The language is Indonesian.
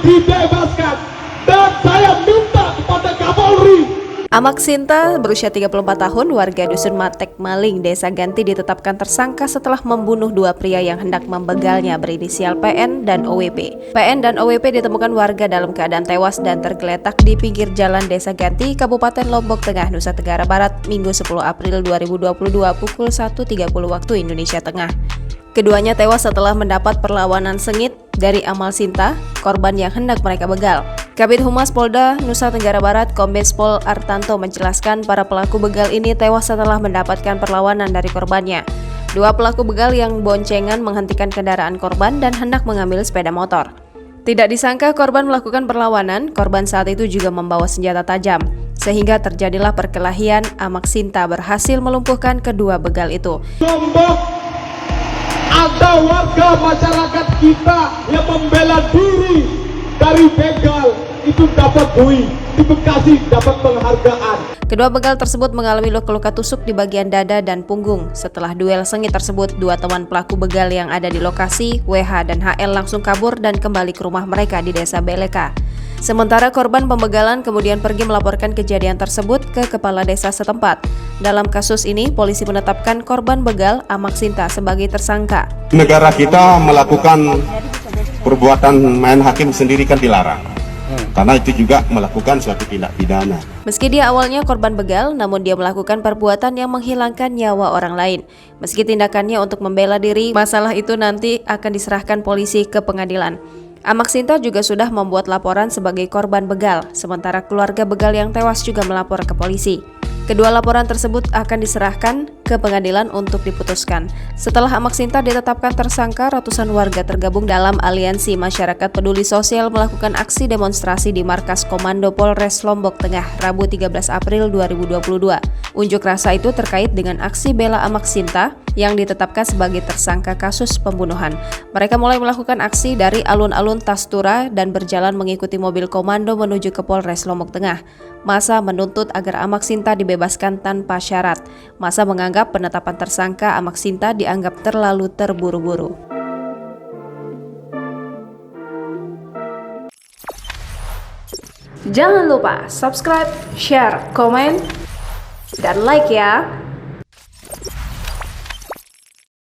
dibebaskan. Dan saya minta kepada Kapolri. Amak Sinta berusia 34 tahun, warga Dusun Matek Maling, Desa Ganti ditetapkan tersangka setelah membunuh dua pria yang hendak membegalnya berinisial PN dan OWP. PN dan OWP ditemukan warga dalam keadaan tewas dan tergeletak di pinggir jalan Desa Ganti, Kabupaten Lombok Tengah, Nusa Tenggara Barat, Minggu 10 April 2022 pukul 1.30 waktu Indonesia Tengah. Keduanya tewas setelah mendapat perlawanan sengit dari Amal Sinta, korban yang hendak mereka begal. Kabid Humas Polda Nusa Tenggara Barat, Kombes Pol Artanto menjelaskan para pelaku begal ini tewas setelah mendapatkan perlawanan dari korbannya. Dua pelaku begal yang boncengan menghentikan kendaraan korban dan hendak mengambil sepeda motor. Tidak disangka korban melakukan perlawanan, korban saat itu juga membawa senjata tajam. Sehingga terjadilah perkelahian, Amak Sinta berhasil melumpuhkan kedua begal itu. Lombok, ada warga masyarakat kita yang membela diri dari begal, itu dapat bui, di Bekasi dapat penghargaan. Kedua begal tersebut mengalami luka-luka tusuk di bagian dada dan punggung. Setelah duel sengit tersebut, dua teman pelaku begal yang ada di lokasi, WH dan HL langsung kabur dan kembali ke rumah mereka di Desa Beleka. Sementara korban pembegalan kemudian pergi melaporkan kejadian tersebut ke kepala desa setempat. Dalam kasus ini, polisi menetapkan korban begal Amak Sinta sebagai tersangka. Negara kita melakukan perbuatan main hakim sendiri kan dilarang. Karena itu juga melakukan suatu tindak pidana. Meski dia awalnya korban begal, namun dia melakukan perbuatan yang menghilangkan nyawa orang lain. Meski tindakannya untuk membela diri, masalah itu nanti akan diserahkan polisi ke pengadilan. Amak Sinta juga sudah membuat laporan sebagai korban begal, sementara keluarga begal yang tewas juga melapor ke polisi. Kedua laporan tersebut akan diserahkan ke pengadilan untuk diputuskan. Setelah Amak Sinta ditetapkan tersangka, ratusan warga tergabung dalam Aliansi Masyarakat Peduli Sosial melakukan aksi demonstrasi di Markas Komando Polres Lombok Tengah, Rabu 13 April 2022. Unjuk rasa itu terkait dengan aksi bela Amak Sinta yang ditetapkan sebagai tersangka kasus pembunuhan. Mereka mulai melakukan aksi dari alun-alun Tastura dan berjalan mengikuti mobil komando menuju ke Polres Lombok Tengah. Massa menuntut agar Amak Sinta dibebaskan tanpa syarat. Massa menganggap penetapan tersangka Amak Sinta dianggap terlalu terburu-buru. Jangan lupa subscribe, share, komen, dan like ya!